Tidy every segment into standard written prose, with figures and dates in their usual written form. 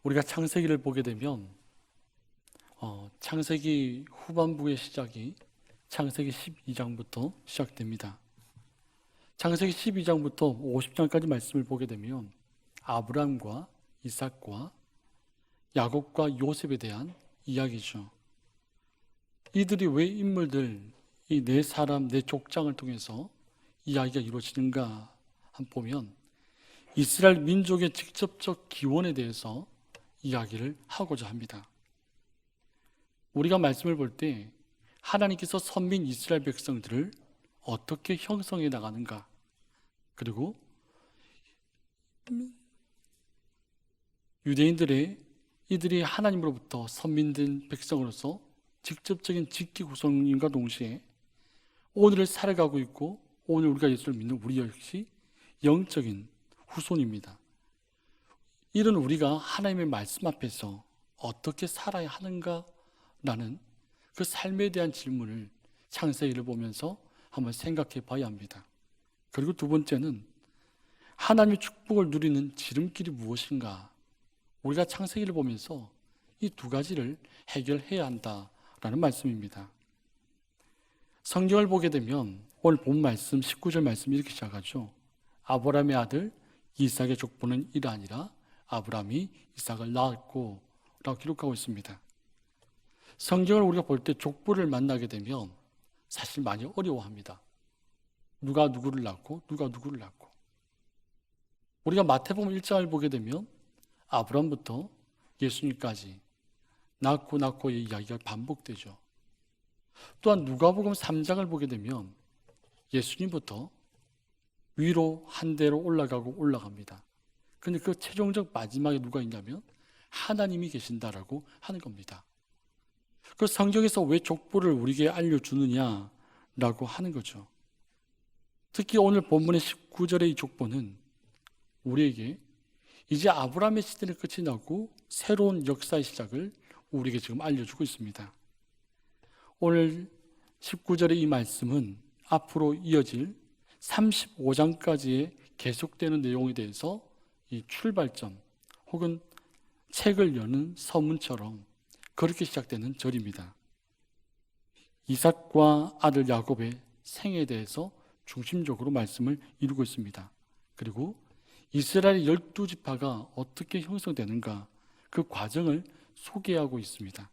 우리가 창세기를 보게 되면 창세기 후반부의 시작이 창세기 12장부터 시작됩니다. 창세기 12장부터 50장까지 말씀을 보게 되면 아브람과 이삭과 야곱과 요셉에 대한 이야기죠. 이들이 왜 인물들, 이 네 사람, 네 족장을 통해서 이야기가 이루어지는가 한번 보면 이스라엘 민족의 직접적 기원에 대해서 이야기를 하고자 합니다. 우리가 말씀을 볼 때 하나님께서 선민 이스라엘 백성들을 어떻게 형성해 나가는가, 그리고 유대인들의 이들이 하나님으로부터 선민된 백성으로서 직접적인 직계 구성인과 동시에 오늘을 살아가고 있고 오늘 우리가 예수를 믿는 우리 역시 영적인 후손입니다. 이런 우리가 하나님의 말씀 앞에서 어떻게 살아야 하는가라는 그 삶에 대한 질문을 창세기를 보면서 한번 생각해 봐야 합니다. 그리고 두 번째는 하나님의 축복을 누리는 지름길이 무엇인가, 우리가 창세기를 보면서 이 두 가지를 해결해야 한다라는 말씀입니다. 성경을 보게 되면 오늘 본 말씀 19절 말씀 이렇게 시작하죠. 아브라함의 아들 이삭의 족보는 이러하니라 아브라함이 이삭을 낳았고 라고 기록하고 있습니다. 성경을 우리가 볼 때 족보를 만나게 되면 사실 많이 어려워합니다. 누가 누구를 낳고 누가 누구를 낳고. 우리가 마태복음 1장을 보게 되면 아브라함부터 예수님까지 낳고의 이야기가 반복되죠. 또한 누가복음 3장을 보게 되면 예수님부터 위로 한 대로 올라갑니다. 근데 그 최종적 마지막에 누가 있냐면 하나님이 계신다라고 하는 겁니다. 그 성경에서 왜 족보를 우리에게 알려주느냐라고 하는 거죠. 특히 오늘 본문의 19절의 이 족보는 우리에게 이제 아브라함의 시대는 끝이 나고 새로운 역사의 시작을 우리에게 지금 알려주고 있습니다. 오늘 19절의 이 말씀은 앞으로 이어질 35장까지의 계속되는 내용에 대해서 이 출발점 혹은 책을 여는 서문처럼 그렇게 시작되는 절입니다. 이삭과 아들 야곱의 생애에 대해서 중심적으로 말씀을 이루고 있습니다. 그리고 이스라엘의 12지파가 어떻게 형성되는가 그 과정을 소개하고 있습니다.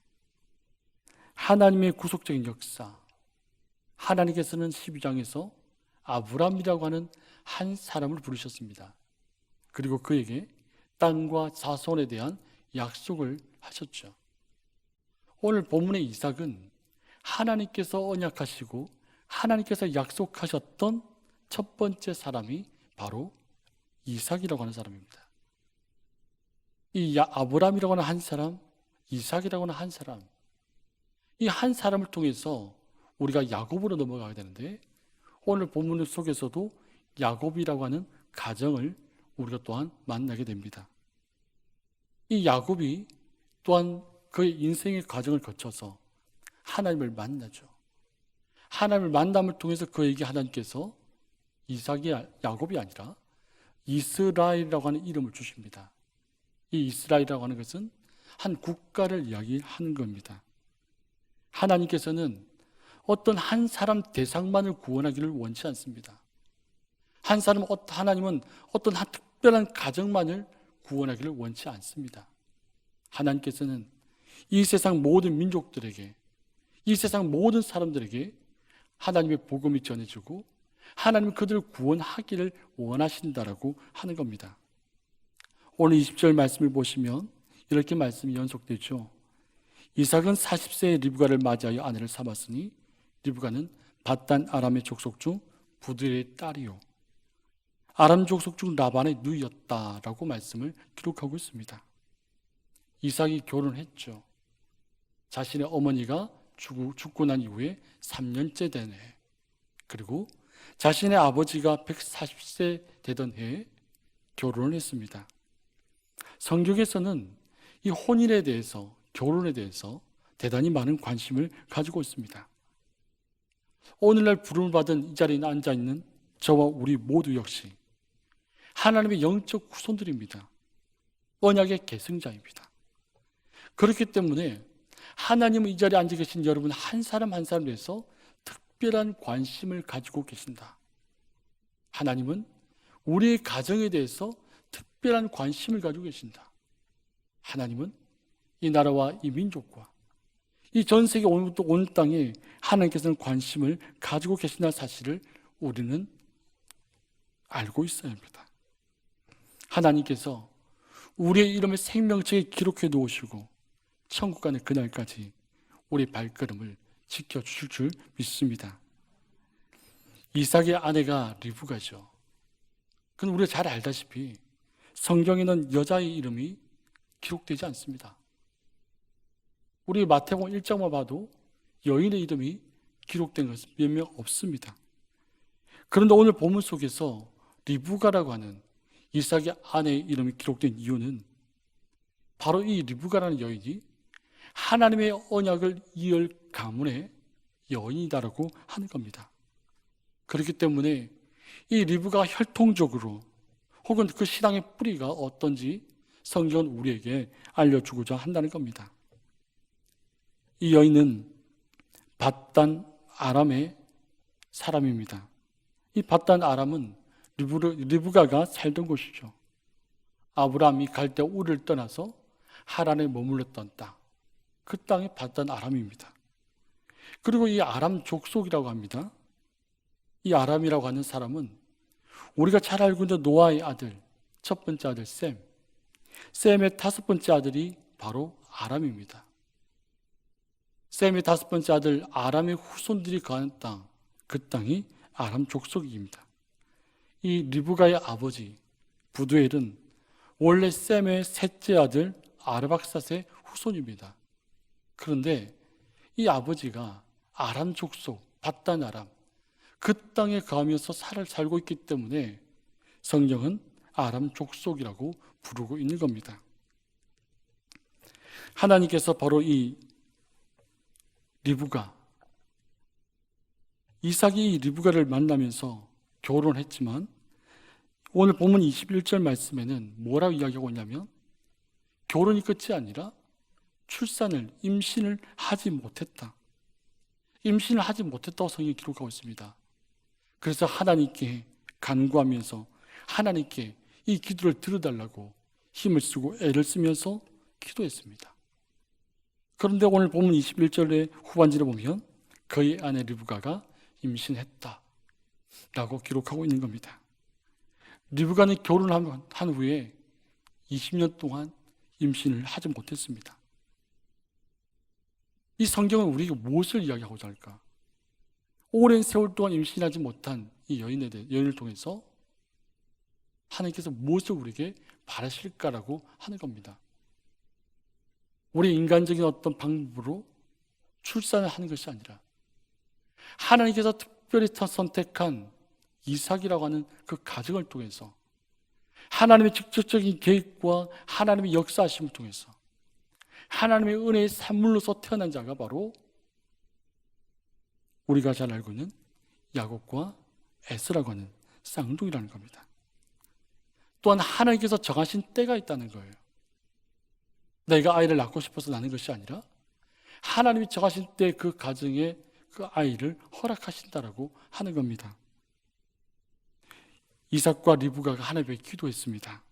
하나님의 구속적인 역사, 하나님께서는 12장에서 아브람이라고 하는 한 사람을 부르셨습니다. 그리고 그에게 땅과 자손에 대한 약속을 하셨죠. 오늘 본문의 이삭은 하나님께서 언약하시고 하나님께서 약속하셨던 첫 번째 사람이 바로 이삭이라고 하는 사람입니다. 이 아브람이라고 하는 한 사람, 이삭이라고 하는 한 사람, 이 한 사람을 통해서 우리가 야곱으로 넘어가게 되는데 오늘 본문 속에서도 야곱이라고 하는 가정을 우리가 또한 만나게 됩니다. 이 야곱이 또한 그의 인생의 과정을 거쳐서 하나님을 만나죠. 하나님을 만남을 통해서 그에게 하나님께서 이삭이 야곱이 아니라 이스라엘이라고 하는 이름을 주십니다. 이 이스라엘이라고 하는 것은 한 국가를 이야기하는 겁니다. 하나님께서는 어떤 한 사람 대상만을 구원하기를 원치 않습니다. 하나님은 어떤 한 특별한 가정만을 구원하기를 원치 않습니다. 하나님께서는 이 세상 모든 민족들에게, 이 세상 모든 사람들에게 하나님의 복음이 전해지고 하나님은 그들을 구원하기를 원하신다라고 하는 겁니다. 오늘 20절 말씀을 보시면 이렇게 말씀이 연속되죠. 이삭은 40세의 리브가를 맞이하여 아내를 삼았으니 리브가는 밧단 아람의 족속 중 부들의 딸이요 아람 족속 중 라반의 누이였다라고 말씀을 기록하고 있습니다. 이삭이 결혼했죠. 자신의 어머니가 죽고 난 이후에 3년째 된 해, 그리고 자신의 아버지가 140세 되던 해에 결혼을 했습니다. 성경에서는 이 혼인에 대해서, 결혼에 대해서 대단히 많은 관심을 가지고 있습니다. 오늘날 부름을 받은 이 자리에 앉아있는 저와 우리 모두 역시 하나님의 영적 후손들입니다. 언약의 계승자입니다. 그렇기 때문에 하나님은 이 자리에 앉아 계신 여러분 한 사람 한 사람에 대해서 특별한 관심을 가지고 계신다. 하나님은 우리의 가정에 대해서 특별한 관심을 가지고 계신다. 하나님은 이 나라와 이 민족과 이 전 세계 온 땅에 하나님께서는 관심을 가지고 계신다는 사실을 우리는 알고 있어야 합니다. 하나님께서 우리의 이름을 생명책에 기록해 놓으시고 천국 가는 그날까지 우리의 발걸음을 지켜주실 줄 믿습니다. 이삭의 아내가 리브가죠. 그건 우리가 잘 알다시피 성경에는 여자의 이름이 기록되지 않습니다. 우리 마태복음 1장만 봐도 여인의 이름이 기록된 것은 몇 명 없습니다. 그런데 오늘 본문 속에서 리브가라고 하는 이삭의 아내의 이름이 기록된 이유는 바로 이 리브가라는 여인이 하나님의 언약을 이을 가문의 여인이다라고 하는 겁니다. 그렇기 때문에 이 리브가가 혈통적으로 혹은 그 신앙의 뿌리가 어떤지 성경은 우리에게 알려주고자 한다는 겁니다. 이 여인은 밧단 아람의 사람입니다. 이 밧단 아람은 리브가가 살던 곳이죠. 아브라함이 갈대 우르를 떠나서 하란에 머물렀던 땅, 그 땅이 밧단 아람입니다. 그리고 이 아람 족속이라고 합니다. 이 아람이라고 하는 사람은 우리가 잘 알고 있는 노아의 아들, 첫 번째 아들 셈의 다섯 번째 아들이 바로 아람입니다. 셈의 다섯 번째 아들 아람의 후손들이 거하는 땅, 그 땅이 아람 족속입니다. 이 리브가의 아버지 부두엘은 원래 셈의 셋째 아들 아르박삿의 후손입니다. 그런데 이 아버지가 아람 족속, 밧단 아람, 그 땅에 거하면서 살고 있기 때문에 성경은 아람 족속이라고 부르고 있는 겁니다. 하나님께서 바로 이 리브가, 이삭이 이 리브가를 만나면서 결혼했지만 오늘 본문 21절 말씀에는 뭐라고 이야기하고 있냐면 결혼이 끝이 아니라 임신을 하지 못했다. 임신을 하지 못했다고 성경이 기록하고 있습니다. 그래서 하나님께 간구하면서 하나님께 이 기도를 들어달라고 힘을 쓰고 애를 쓰면서 기도했습니다. 그런데 오늘 본문 21절의 후반절에 보면 그의 아내 리브가가 임신했다 라고 기록하고 있는 겁니다. 리브가는 결혼한 후에 20년 동안 임신을 하지 못했습니다. 이 성경은 우리에게 무엇을 이야기하고자 할까? 오랜 세월 동안 임신하지 못한 이 여인을 통해서 하나님께서 무엇을 우리에게 바라실까라고 하는 겁니다. 우리 인간적인 어떤 방법으로 출산을 하는 것이 아니라 하나님께서 특별히 선택한 이삭이라고 하는 그 가정을 통해서 하나님의 직접적인 계획과 하나님의 역사하심을 통해서 하나님의 은혜의 산물로서 태어난 자가 바로 우리가 잘 알고 있는 야곱과 에스라고 하는 쌍둥이라는 겁니다. 또한 하나님께서 정하신 때가 있다는 거예요. 내가 아이를 낳고 싶어서 낳는 것이 아니라 하나님이 정하신 때 그 가정에 그 아이를 허락하신다라고 하는 겁니다. 이삭과 리브가가 하나님께 기도했습니다.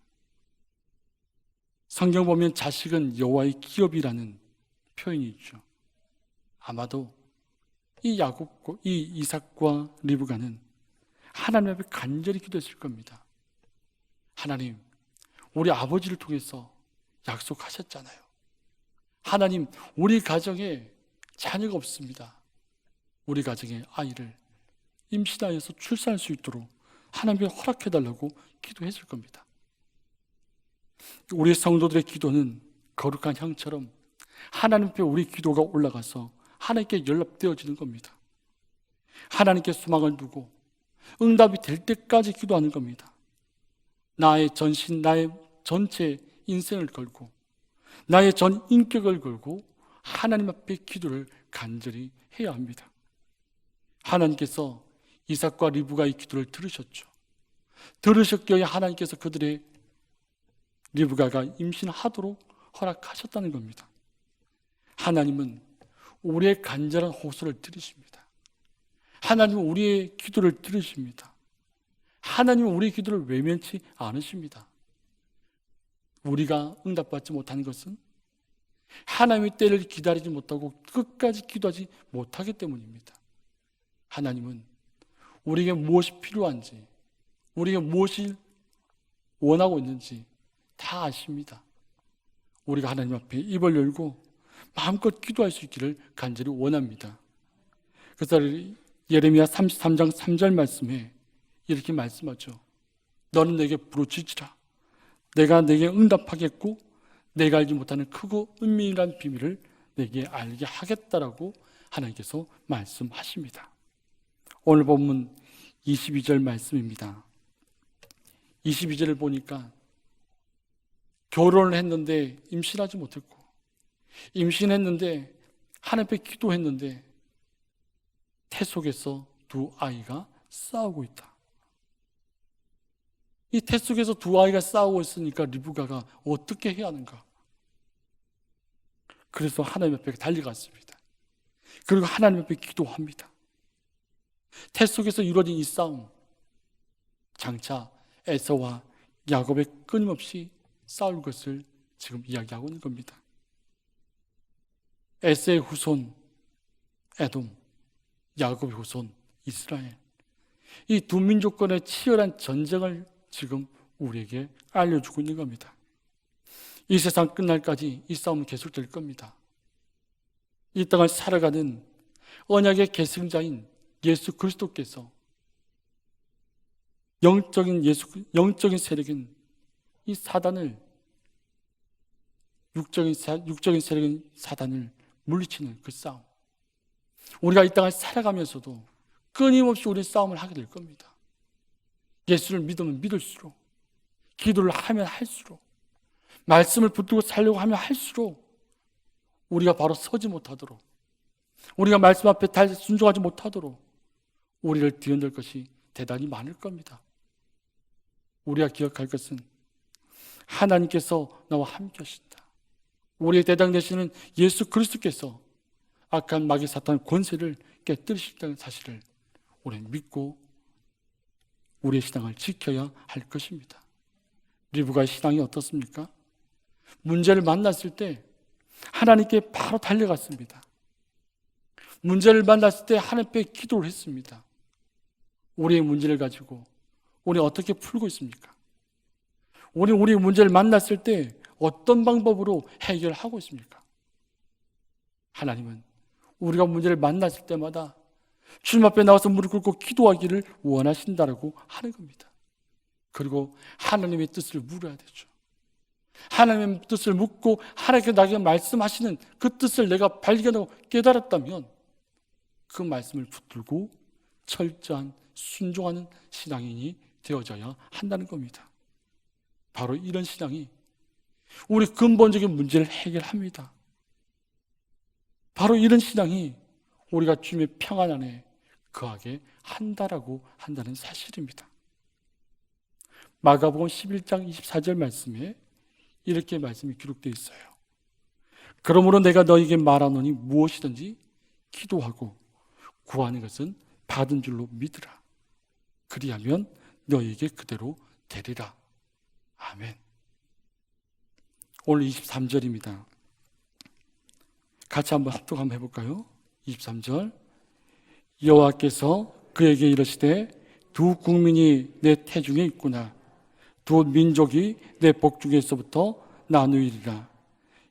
성경 보면 자식은 여호와의 기업이라는 표현이 있죠. 아마도 이 이삭과 리브가는 하나님 앞에 간절히 기도했을 겁니다. 하나님, 우리 아버지를 통해서 약속하셨잖아요. 하나님, 우리 가정에 자녀가 없습니다. 우리 가정에 아이를 임신하여서 출산할 수 있도록 하나님께 허락해달라고 기도했을 겁니다. 우리 성도들의 기도는 거룩한 향처럼 하나님 앞에 우리 기도가 올라가서 하나님께 연락되어지는 겁니다. 하나님께 소망을 두고 응답이 될 때까지 기도하는 겁니다. 나의 전신, 나의 전체 인생을 걸고 나의 전 인격을 걸고 하나님 앞에 기도를 간절히 해야 합니다. 하나님께서 이삭과 리브가의 기도를 들으셨죠. 들으셨기에 하나님께서 그들의 리브가가 임신하도록 허락하셨다는 겁니다. 하나님은 우리의 간절한 호소를 들으십니다. 하나님은 우리의 기도를 들으십니다. 하나님은 우리의 기도를 외면치 않으십니다. 우리가 응답받지 못하는 것은 하나님의 때를 기다리지 못하고 끝까지 기도하지 못하기 때문입니다. 하나님은 우리에게 무엇이 필요한지, 우리에게 무엇이 원하고 있는지 다 아십니다. 우리가 하나님 앞에 입을 열고 마음껏 기도할 수 있기를 간절히 원합니다. 그래서 예레미야 33장 3절 말씀에 이렇게 말씀하죠. 너는 내게 부르짖으라. 내가 내게 응답하겠고 내가 알지 못하는 크고 은밀한 비밀을 내게 알게 하겠다라고 하나님께서 말씀하십니다. 오늘 본문 22절 말씀입니다. 22절을 보니까 결혼을 했는데 임신하지 못했고, 임신했는데 하나님 앞에 기도했는데 태 속에서 두 아이가 싸우고 있다. 이 태 속에서 두 아이가 싸우고 있으니까 리브가가 어떻게 해야 하는가? 그래서 하나님 앞에 달려갔습니다. 그리고 하나님 앞에 기도합니다. 태 속에서 이루어진 이 싸움, 장차 에서와 야곱의 끊임없이 싸울 것을 지금 이야기하고 있는 겁니다. 에서의 후손 에돔, 야곱의 후손 이스라엘, 이 두 민족 간의 치열한 전쟁을 지금 우리에게 알려주고 있는 겁니다. 이 세상 끝날까지 이 싸움은 계속될 겁니다. 이 땅을 살아가는 언약의 계승자인 예수 그리스도께서 영적인 세력인 이 사단을, 육적인 세력인 사단을 물리치는 그 싸움, 우리가 이 땅을 살아가면서도 끊임없이 우리 싸움을 하게 될 겁니다. 예수를 믿으면 믿을수록, 기도를 하면 할수록, 말씀을 붙들고 살려고 하면 할수록 우리가 바로 서지 못하도록, 우리가 말씀 앞에 순종하지 못하도록 우리를 뒤흔들 것이 대단히 많을 겁니다. 우리가 기억할 것은 하나님께서 나와 함께 하신다. 우리의 대장 되시는 예수 그리스도께서 악한 마귀 사탄 권세를 깨뜨리신다는 사실을 우리는 믿고 우리의 신앙을 지켜야 할 것입니다. 리브가의 신앙이 어떻습니까? 문제를 만났을 때 하나님께 바로 달려갔습니다. 문제를 만났을 때 하나님께 기도를 했습니다. 우리의 문제를 가지고 우리 어떻게 풀고 있습니까? 우리의 문제를 만났을 때 어떤 방법으로 해결하고 있습니까? 하나님은 우리가 문제를 만났을 때마다 주님 앞에 나와서 무릎 꿇고 기도하기를 원하신다라고 하는 겁니다. 그리고 하나님의 뜻을 물어야 되죠. 하나님의 뜻을 묻고 하나님께 나에게 말씀하시는 그 뜻을 내가 발견하고 깨달았다면 그 말씀을 붙들고 철저한 순종하는 신앙인이 되어져야 한다는 겁니다. 바로 이런 신앙이 우리 근본적인 문제를 해결합니다. 바로 이런 신앙이 우리가 주님의 평안 안에 거하게 한다라고 한다는 사실입니다. 마가복음 11장 24절 말씀에 이렇게 말씀이 기록되어 있어요. 그러므로 내가 너에게 말하노니 무엇이든지 기도하고 구하는 것은 받은 줄로 믿으라. 그리하면 너에게 그대로 되리라. 아멘. 오늘 23절입니다. 같이 한번 합독 한번 해볼까요? 23절. 여호와께서 그에게 이르시되 두 국민이 내 태중에 있구나. 두 민족이 내 복중에서부터 나누이리라.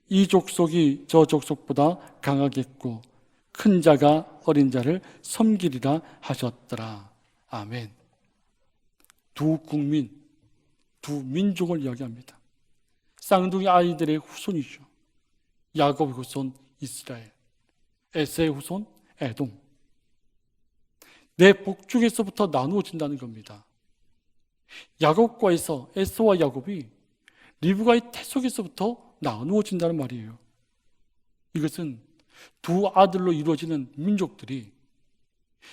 이 족속이 저 족속보다 강하겠고 큰 자가 어린 자를 섬기리라 하셨더라. 아멘. 두 국민, 두 민족을 이야기합니다. 쌍둥이 아이들의 후손이죠. 야곱의 후손 이스라엘, 에서의 후손 에돔. 내 복중에서부터 나누어진다는 겁니다. 야곱과 에서와 야곱이 리브가의 태 속에서부터 나누어진다는 말이에요. 이것은 두 아들로 이루어지는 민족들이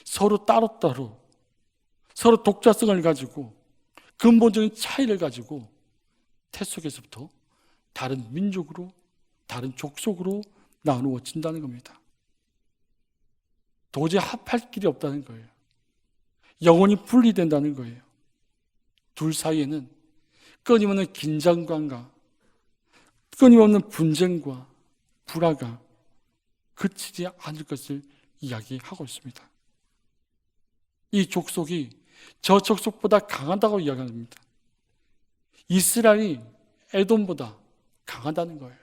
서로 따로따로 서로 독자성을 가지고 근본적인 차이를 가지고 태 속에서부터 다른 민족으로, 다른 족속으로 나누어진다는 겁니다. 도저히 합할 길이 없다는 거예요. 영혼이 분리된다는 거예요. 둘 사이에는 끊임없는 긴장감과 끊임없는 분쟁과 불화가 그치지 않을 것을 이야기하고 있습니다. 이 족속이 저 족속보다 강하다고 이야기합니다. 이스라엘이 에돔보다 강하다는 거예요.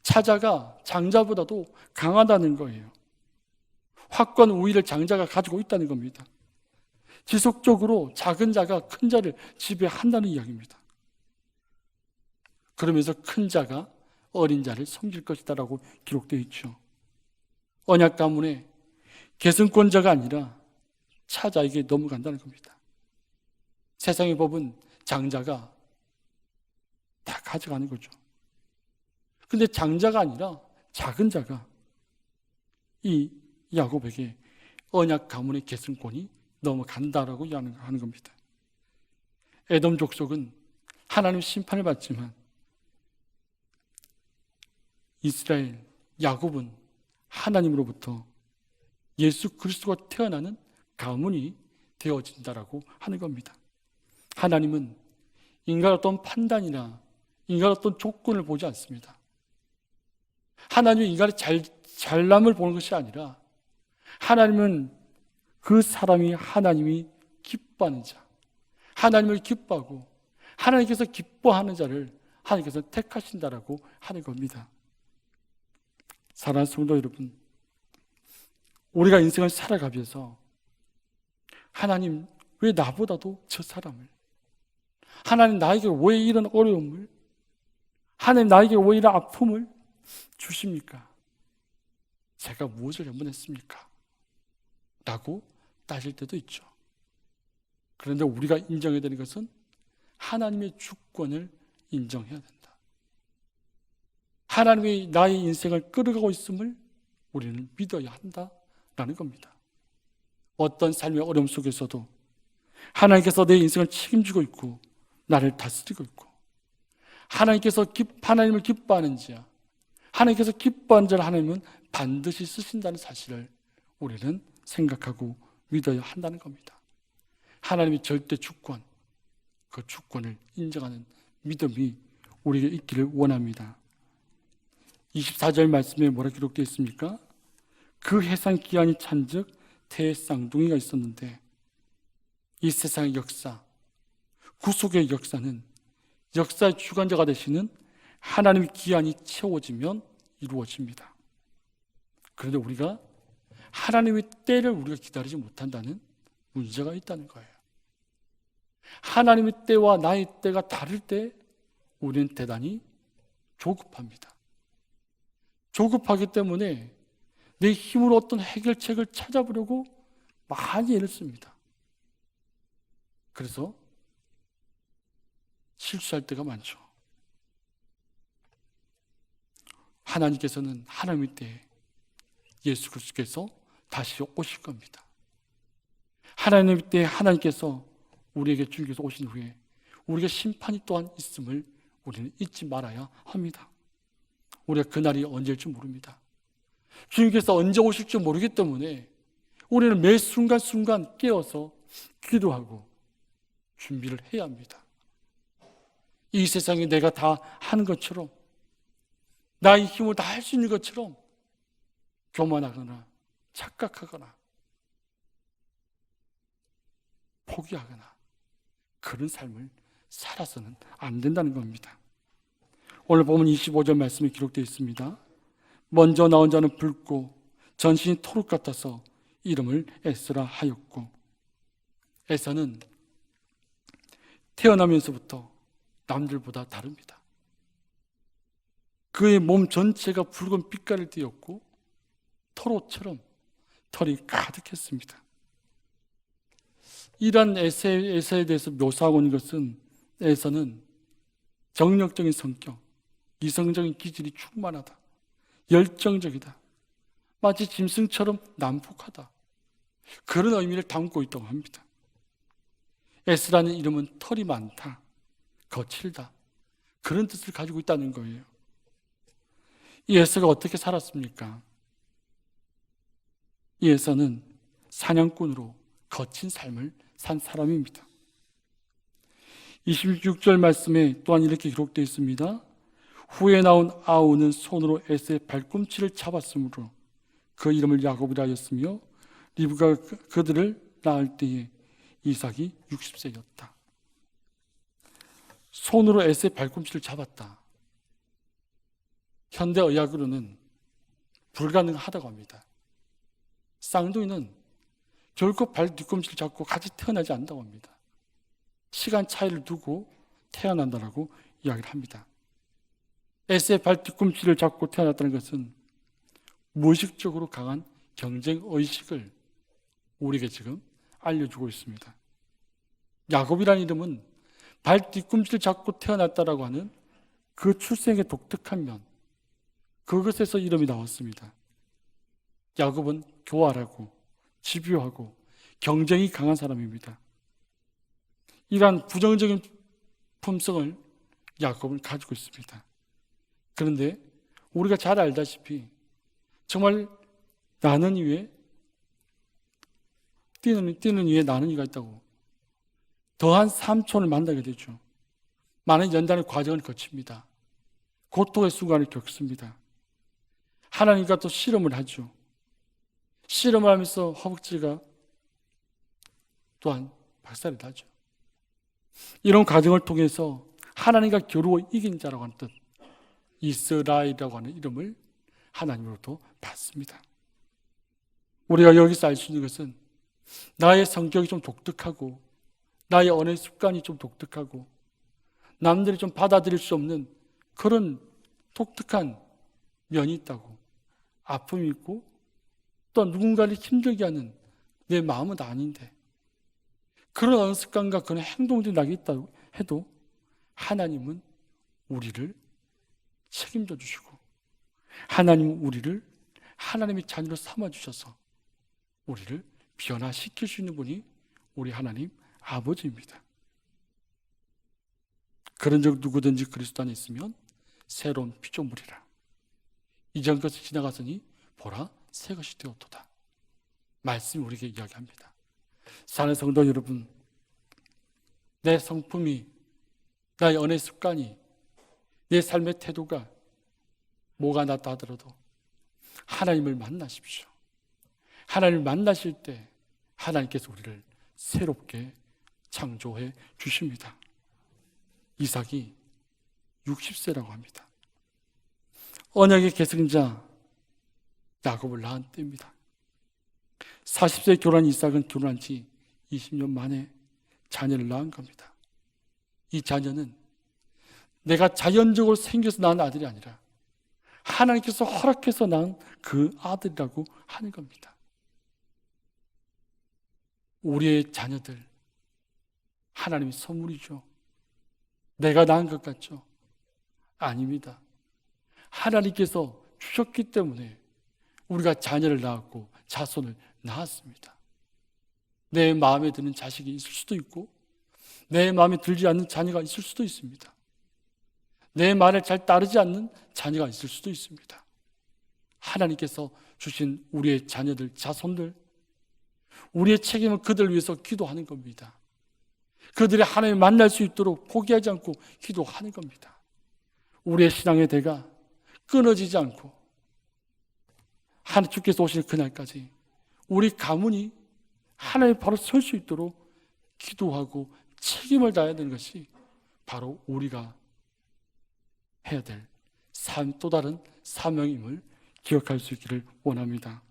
차자가 장자보다도 강하다는 거예요. 확권 우위를 장자가 가지고 있다는 겁니다. 지속적으로 작은 자가 큰 자를 지배한다는 이야기입니다. 그러면서 큰 자가 어린 자를 섬길 것이다 라고 기록되어 있죠. 언약 가문의 계승권자가 아니라 차자에게 넘어간다는 겁니다. 세상의 법은 장자가 다 가져가는 거죠. 근데 장자가 아니라 작은 자가 이 야곱에게 언약 가문의 계승권이 넘어간다라고 하는 겁니다. 에돔 족속은 하나님의 심판을 받지만 이스라엘, 야곱은 하나님으로부터 예수 그리스도가 태어나는 가문이 되어진다라고 하는 겁니다. 하나님은 인간의 어떤 판단이나 인간의 어떤 조건을 보지 않습니다. 하나님은 인간의 잘남을 보는 것이 아니라 하나님은 그 사람이 하나님이 기뻐하는 자, 하나님을 기뻐하고 하나님께서 기뻐하는 자를 하나님께서 택하신다라고 하는 겁니다. 사랑하는 성도 여러분, 우리가 인생을 살아가면서 하나님 왜 나보다도 저 사람을, 하나님 나에게 왜 이런 어려움을, 하나님 나에게 왜 이런 아픔을 주십니까? 제가 무엇을 잘못했습니까? 라고 따질 때도 있죠. 그런데 우리가 인정해야 되는 것은 하나님의 주권을 인정해야 된다. 하나님이 나의 인생을 끌어가고 있음을 우리는 믿어야 한다라는 겁니다. 어떤 삶의 어려움 속에서도 하나님께서 내 인생을 책임지고 있고 나를 다스리고 있고 하나님을 기뻐하는 자야, 하나님께서 기뻐하는 자를 하나님은 반드시 쓰신다는 사실을 우리는 생각하고 믿어야 한다는 겁니다. 하나님의 절대 주권, 그 주권을 인정하는 믿음이 우리에게 있기를 원합니다. 24절 말씀에 뭐라 기록되어 있습니까? 그 해상 기한이 찬즉 태의 쌍둥이가 있었는데 이 세상의 역사, 구속의 역사는 역사의 주관자가 되시는 하나님의 기한이 채워지면 이루어집니다. 그런데 우리가 하나님의 때를 우리가 기다리지 못한다는 문제가 있다는 거예요. 하나님의 때와 나의 때가 다를 때 우리는 대단히 조급합니다. 조급하기 때문에 내 힘으로 어떤 해결책을 찾아보려고 많이 애를 씁니다. 그래서 실수할 때가 많죠. 하나님께서는 하나님의 때에 예수 그리스도께서 다시 오실 겁니다. 하나님의 때에 하나님께서 우리에게 주님께서 오신 후에 우리가 심판이 또한 있음을 우리는 잊지 말아야 합니다. 우리가 그날이 언제일지 모릅니다. 주님께서 언제 오실지 모르기 때문에 우리는 매 순간순간 깨어서 기도하고 준비를 해야 합니다. 이 세상에 내가 다 하는 것처럼, 나의 힘을 다 할 수 있는 것처럼 교만하거나 착각하거나 포기하거나 그런 삶을 살아서는 안 된다는 겁니다. 오늘 보면 25절 말씀이 기록되어 있습니다. 먼저 나온 자는 붉고 전신이 토록 같아서 이름을 에스라 하였고, 에서는 태어나면서부터 남들보다 다릅니다. 그의 몸 전체가 붉은 빛깔을 띠었고 토로처럼 털이 가득했습니다. 이러한 에서에 대해서 묘사하고 있는 것은, 에서는 정력적인 성격, 이성적인 기질이 충만하다, 열정적이다, 마치 짐승처럼 난폭하다, 그런 의미를 담고 있다고 합니다. 에스라는 이름은 털이 많다, 거칠다. 그런 뜻을 가지고 있다는 거예요. 이 에서가 어떻게 살았습니까? 이 에서는 사냥꾼으로 거친 삶을 산 사람입니다. 26절 말씀에 또한 이렇게 기록되어 있습니다. 후에 나온 아우는 손으로 에서의 발꿈치를 잡았으므로 그 이름을 야곱이라 하였으며 리브가 그들을 낳을 때에 이삭이 60세였다. 손으로 에서의 발꿈치를 잡았다. 현대의학으로는 불가능하다고 합니다. 쌍둥이는 결코 발 뒤꿈치를 잡고 같이 태어나지 않는다고 합니다. 시간 차이를 두고 태어난다라고 이야기를 합니다. 에서의 발 뒤꿈치를 잡고 태어났다는 것은 무의식적으로 강한 경쟁의식을 우리에게 지금 알려주고 있습니다. 야곱이라는 이름은 발 뒤꿈치를 잡고 태어났다라고 하는 그 출생의 독특한 면, 그것에서 이름이 나왔습니다. 야곱은 교활하고 집요하고 경쟁이 강한 사람입니다. 이러한 부정적인 품성을 야곱은 가지고 있습니다. 그런데 우리가 잘 알다시피 정말 나는 이에 뛰는 이에 나는 이가 있다고 더한 삼촌을 만나게 되죠. 많은 연단의 과정을 거칩니다. 고통의 순간을 겪습니다. 하나님과 또 실험을 하죠. 실험을 하면서 허벅지가 또한 박살이 나죠. 이런 과정을 통해서 하나님과 겨루어 이긴 자라고 하는 뜻, 이스라엘이라고 하는 이름을 하나님으로부터 받습니다. 우리가 여기서 알 수 있는 것은 나의 성격이 좀 독특하고 나의 언어의 습관이 좀 독특하고 남들이 좀 받아들일 수 없는 그런 독특한 면이 있다고, 아픔이 있고 또 누군가를 힘들게 하는 내 마음은 아닌데 그런 언어 습관과 그런 행동들이 나게 있다고 해도 하나님은 우리를 책임져 주시고 하나님은 우리를 하나님의 자녀로 삼아주셔서 우리를 변화시킬 수 있는 분이 우리 하나님 아버지입니다. 그런 적 누구든지 그리스도 안에 있으면 새로운 피조물이라. 이전 것이 지나갔으니 보라 새 것이 되었도다. 말씀이 우리에게 이야기합니다. 사랑하는 성도 여러분, 내 성품이, 나의 언어의 습관이, 내 삶의 태도가 뭐가 낫다 하더라도 하나님을 만나십시오. 하나님을 만나실 때 하나님께서 우리를 새롭게 창조해 주십니다. 이삭이 60세라고 합니다. 언약의 계승자 야곱을 낳은 때입니다. 40세 결혼한 이삭은 결혼한 지 20년 만에 자녀를 낳은 겁니다. 이 자녀는 내가 자연적으로 생겨서 낳은 아들이 아니라 하나님께서 허락해서 낳은 그 아들이라고 하는 겁니다. 우리의 자녀들 하나님의 선물이죠. 내가 낳은 것 같죠? 아닙니다. 하나님께서 주셨기 때문에 우리가 자녀를 낳았고 자손을 낳았습니다. 내 마음에 드는 자식이 있을 수도 있고 내 마음에 들지 않는 자녀가 있을 수도 있습니다. 내 말을 잘 따르지 않는 자녀가 있을 수도 있습니다. 하나님께서 주신 우리의 자녀들, 자손들, 우리의 책임은 그들을 위해서 기도하는 겁니다. 그들이 하나님을 만날 수 있도록 포기하지 않고 기도하는 겁니다. 우리의 신앙의 대가 끊어지지 않고 주께서 오실 그날까지 우리 가문이 하나님 바로 설 수 있도록 기도하고 책임을 다해야 되는 것이 바로 우리가 해야 될 또 다른 사명임을 기억할 수 있기를 원합니다.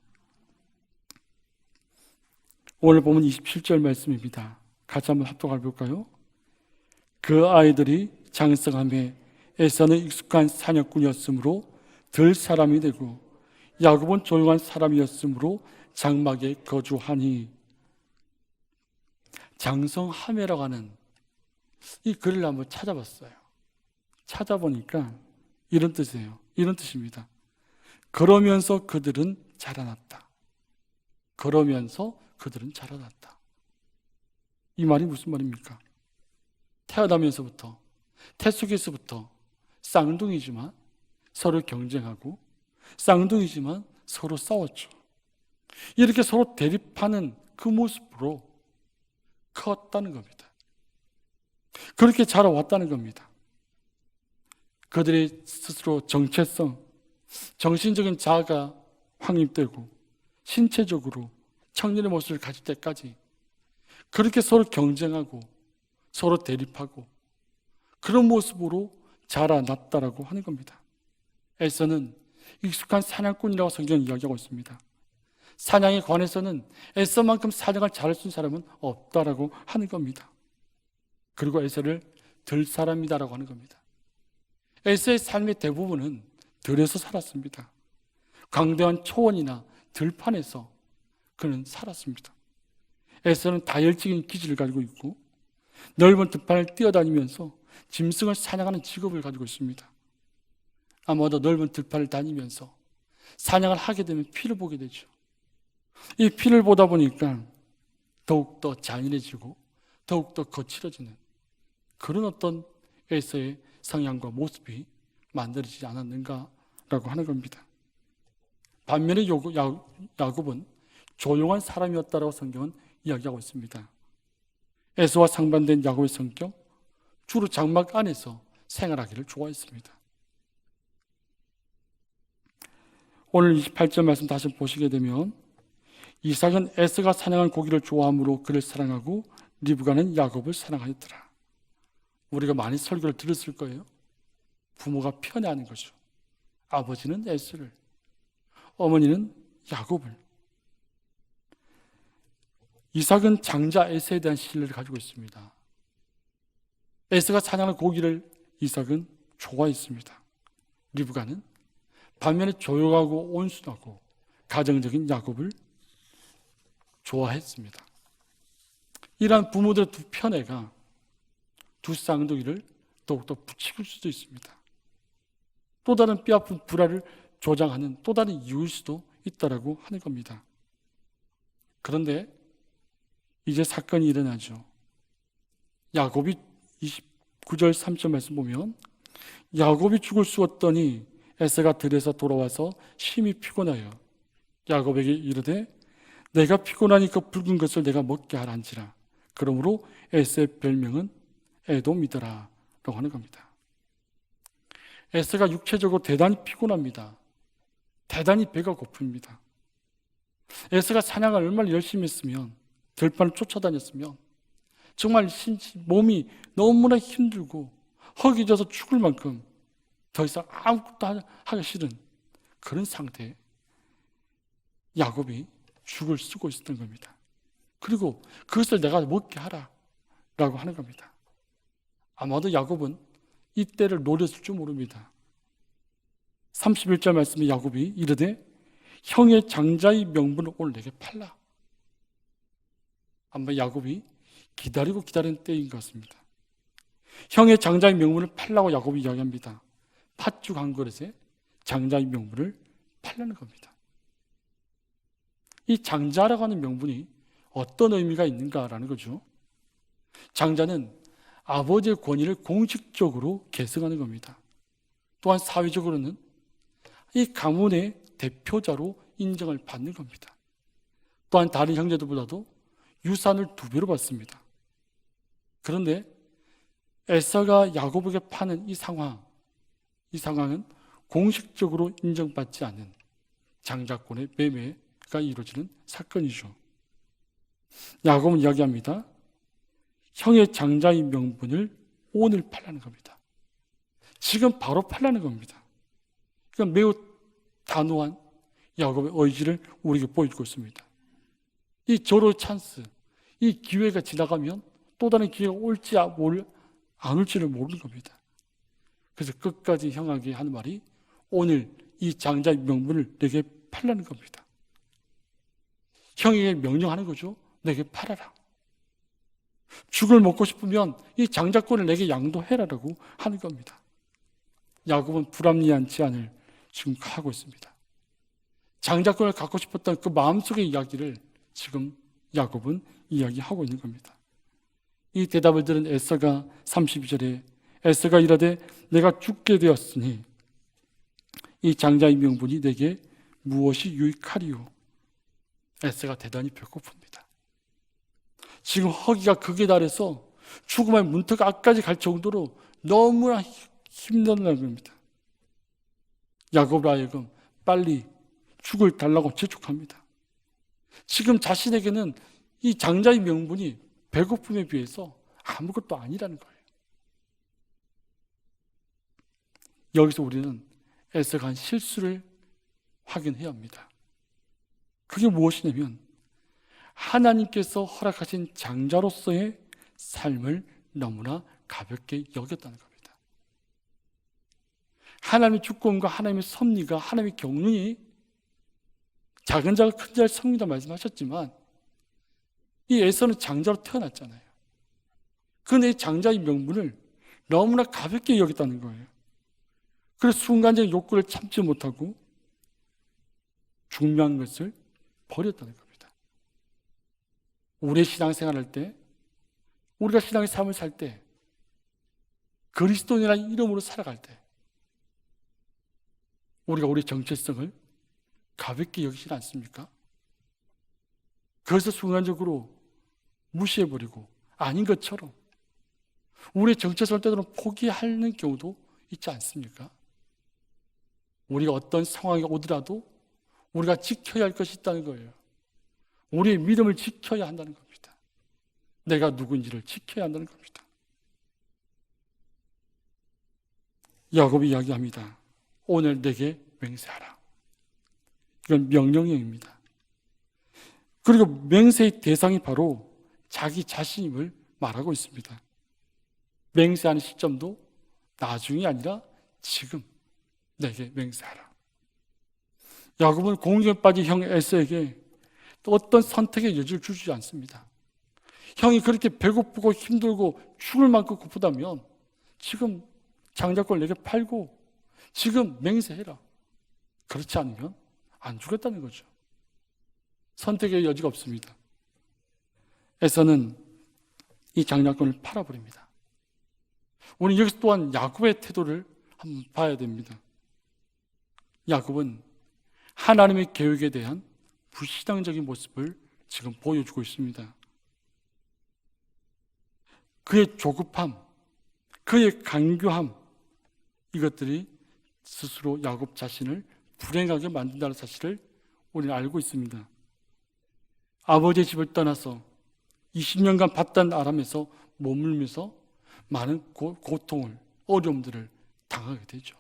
오늘 보면 27절 말씀입니다. 같이 한번 합독해 볼까요? 그 아이들이 장성함에 에사는 익숙한 사냥꾼이었으므로 들 사람이 되고 야곱은 조용한 사람이었으므로 장막에 거주하니. 장성함이라고 하는 이 글을 한번 찾아봤어요. 찾아보니까 이런 뜻이에요. 이런 뜻입니다. 그러면서 그들은 자라났다. 그러면서 그들은 자라났다. 이 말이 무슨 말입니까? 태어나면서부터 태속에서부터 쌍둥이지만 서로 경쟁하고 쌍둥이지만 서로 싸웠죠. 이렇게 서로 대립하는 그 모습으로 컸다는 겁니다. 그렇게 자라왔다는 겁니다. 그들의 스스로 정체성, 정신적인 자아가 확립되고 신체적으로 청년의 모습을 가질 때까지 그렇게 서로 경쟁하고 서로 대립하고 그런 모습으로 자라났다라고 하는 겁니다. 에서는 익숙한 사냥꾼이라고 성경은 이야기하고 있습니다. 사냥에 관해서는 에서만큼 사냥을 잘할 수 있는 사람은 없다라고 하는 겁니다. 그리고 에서를 들 사람이다라고 하는 겁니다. 에서의 삶의 대부분은 들에서 살았습니다. 광대한 초원이나 들판에서 그는 살았습니다. 에서는 다혈질적인 기질을 가지고 있고 넓은 들판을 뛰어다니면서 짐승을 사냥하는 직업을 가지고 있습니다. 아마도 넓은 들판을 다니면서 사냥을 하게 되면 피를 보게 되죠. 이 피를 보다 보니까 더욱더 잔인해지고 더욱더 거칠어지는 그런 어떤 에서의 성향과 모습이 만들어지지 않았는가라고 하는 겁니다. 반면에 야곱은 조용한 사람이었다라고 성경은 이야기하고 있습니다. 에서와 상반된 야곱의 성격, 주로 장막 안에서 생활하기를 좋아했습니다. 오늘 28절 말씀 다시 보시게 되면 이삭은 에서가 사냥한 고기를 좋아함으로 그를 사랑하고 리브가는 야곱을 사랑하였더라. 우리가 많이 설교를 들었을 거예요. 부모가 편애하는 거죠. 아버지는 에서를, 어머니는 야곱을. 이삭은 장자 에서에 대한 신뢰를 가지고 있습니다. 에서가 사냥하는 고기를 이삭은 좋아했습니다. 리브가는 반면에 조용하고 온순하고 가정적인 야곱을 좋아했습니다. 이러한 부모들의 두 편애가 두 쌍둥이를 더욱더 부추길 수도 있습니다. 또 다른 뼈아픈 불화를 조장하는 또 다른 이유일 수도 있다라고 하는 겁니다. 그런데 이제 사건이 일어나죠. 야곱이 29절 3절 말씀 보면 야곱이 죽을 쑤었더니 에서가 들에서 돌아와서 심히 피곤하여 야곱에게 이르되 내가 피곤하니 그 붉은 것을 내가 먹게 하란지라. 그러므로 에서의 별명은 에돔이더라 라고 하는 겁니다. 에서가 육체적으로 대단히 피곤합니다. 대단히 배가 고픕니다. 에서가 사냥을 얼마나 열심히 했으면 들판을 쫓아다녔으면 정말 몸이 너무나 힘들고 허기져서 죽을 만큼 더 이상 아무것도 하기 싫은 그런 상태에 야곱이 죽을 쓰고 있었던 겁니다. 그리고 그것을 내가 먹게 하라 라고 하는 겁니다. 아마도 야곱은 이때를 노렸을 줄 모릅니다. 31절 말씀에 야곱이 이르되 형의 장자의 명분을 오늘 내게 팔라. 아마 야곱이 기다리고 기다리는 때인 것 같습니다. 형의 장자의 명분을 팔라고 야곱이 이야기합니다. 팥죽 한 그릇에 장자의 명분을 팔라는 겁니다. 이 장자라고 하는 명분이 어떤 의미가 있는가라는 거죠. 장자는 아버지의 권위를 공식적으로 계승하는 겁니다. 또한 사회적으로는 이 가문의 대표자로 인정을 받는 겁니다. 또한 다른 형제들보다도 유산을 2배로 받습니다. 그런데 에서가 야곱에게 파는 이 상황은 공식적으로 인정받지 않는 장자권의 매매가 이루어지는 사건이죠. 야곱은 이야기합니다. 형의 장자의 명분을 오늘 팔라는 겁니다. 지금 바로 팔라는 겁니다. 그러니까 매우 단호한 야곱의 의지를 우리에게 보여주고 있습니다. 이 절호의 찬스, 이 기회가 지나가면 또 다른 기회가 올지 안 올지를 모르는 겁니다. 그래서 끝까지 형에게 하는 말이 오늘 이 장자의 명분을 내게 팔라는 겁니다. 형에게 명령하는 거죠. 내게 팔아라. 죽을 먹고 싶으면 이 장자권을 내게 양도해라라고 하는 겁니다. 야곱은 불합리한 제안을 지금 하고 있습니다. 장자권을 갖고 싶었던 그 마음속의 이야기를 지금 야곱은 이야기하고 있는 겁니다. 이 대답을 들은 에서가 32절에 에서가 이르되 내가 죽게 되었으니 이 장자의 명분이 내게 무엇이 유익하리요. 에서가 대단히 배고픕니다. 지금 허기가 극에 달해서 죽음의 문턱 앞까지 갈 정도로 너무나 힘들다는 겁니다. 야곱으로 하여금 빨리 죽을 달라고 재촉합니다. 지금 자신에게는 이 장자의 명분이 배고픔에 비해서 아무것도 아니라는 거예요. 여기서 우리는 에서가 한 실수를 확인해야 합니다. 그게 무엇이냐면 하나님께서 허락하신 장자로서의 삶을 너무나 가볍게 여겼다는 겁니다. 하나님의 주권과 하나님의 섭리가, 하나님의 경륜이 작은 자가 큰 자를 섬긴다 말씀하셨지만 이 에서는 장자로 태어났잖아요. 그런데 이 장자의 명분을 너무나 가볍게 여겼다는 거예요. 그래서 순간적인 욕구를 참지 못하고 중요한 것을 버렸다는 겁니다. 우리의 신앙생활할 때, 우리가 신앙의 삶을 살 때, 그리스도인이라는 이름으로 살아갈 때 우리가 우리의 정체성을 가볍게 여기지 않습니까? 그래서 순간적으로 무시해버리고 아닌 것처럼 우리의 정체성을 때로는 포기하는 경우도 있지 않습니까? 우리가 어떤 상황이 오더라도 우리가 지켜야 할 것이 있다는 거예요. 우리의 믿음을 지켜야 한다는 겁니다. 내가 누구인지를 지켜야 한다는 겁니다. 야곱이 이야기합니다. 오늘 내게 맹세하라. 이건 명령형입니다. 그리고 맹세의 대상이 바로 자기 자신임을 말하고 있습니다. 맹세하는 시점도 나중이 아니라 지금 내게 맹세하라. 야곱은 공경에 빠진 형 에서에게 또 어떤 선택의 여지를 주지 않습니다. 형이 그렇게 배고프고 힘들고 죽을 만큼 고프다면 지금 장자권을 내게 팔고 지금 맹세해라. 그렇지 않으면 안 주겠다는 거죠. 선택의 여지가 없습니다. 에서는 이 장자권을 팔아버립니다. 우리는 여기서 또한 야곱의 태도를 한번 봐야 됩니다. 야곱은 하나님의 계획에 대한 불신앙적인 모습을 지금 보여주고 있습니다. 그의 조급함, 그의 간교함, 이것들이 스스로 야곱 자신을 불행하게 만든다는 사실을 우리는 알고 있습니다. 아버지의 집을 떠나서 20년간 바단 아람에서 머물면서 많은 고통을, 어려움들을 당하게 되죠.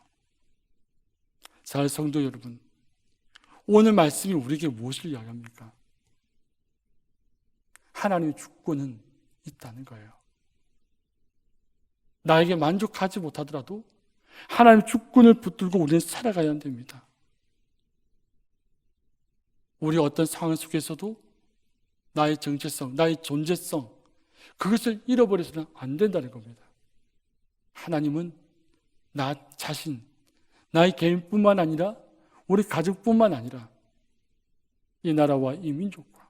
사랑하는 성도 여러분, 오늘 말씀이 우리에게 무엇을 이야기합니까? 하나님의 주권은 있다는 거예요. 나에게 만족하지 못하더라도 하나님의 주권을 붙들고 우리는 살아가야 됩니다. 우리 어떤 상황 속에서도 나의 정체성, 나의 존재성, 그것을 잃어버려서는 안 된다는 겁니다. 하나님은 나 자신, 나의 개인뿐만 아니라 우리 가족뿐만 아니라 이 나라와 이 민족과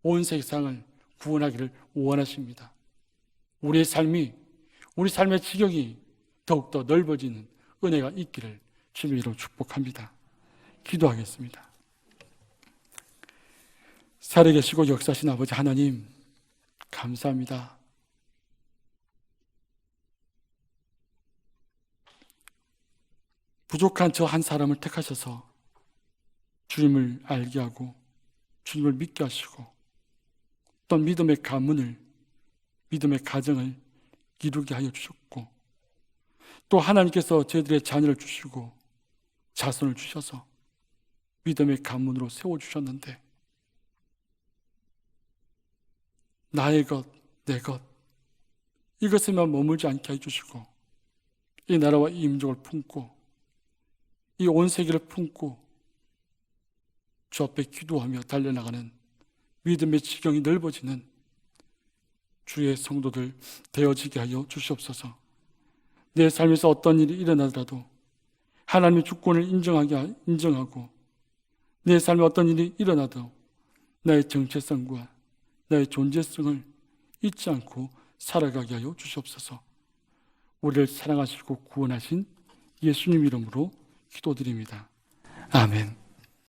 온 세상을 구원하기를 원하십니다. 우리의 삶이, 우리 삶의 지경이 더욱더 넓어지는 은혜가 있기를 주님의 이름으로 축복합니다. 기도하겠습니다. 살아계시고 역사하신 아버지 하나님, 감사합니다. 부족한 저 한 사람을 택하셔서 주님을 알게 하고 주님을 믿게 하시고 또 믿음의 가문을, 믿음의 가정을 이루게 하여 주셨고 또 하나님께서 저희들의 자녀를 주시고 자손을 주셔서 믿음의 가문으로 세워주셨는데 나의 것, 내 것, 이것에만 머물지 않게 해주시고 이 나라와 이 민족을 품고 이 온 세계를 품고 주 앞에 기도하며 달려나가는 믿음의 지경이 넓어지는 주의 성도들 되어지게 하여 주시옵소서. 내 삶에서 어떤 일이 일어나더라도 하나님의 주권을 인정하고 내 삶에 어떤 일이 일어나도 나의 정체성과 나의 존재성을 잊지 않고 살아가게 하여 주시옵소서. 우리를 사랑하시고 구원하신 예수님 이름으로 기도드립니다. 아멘.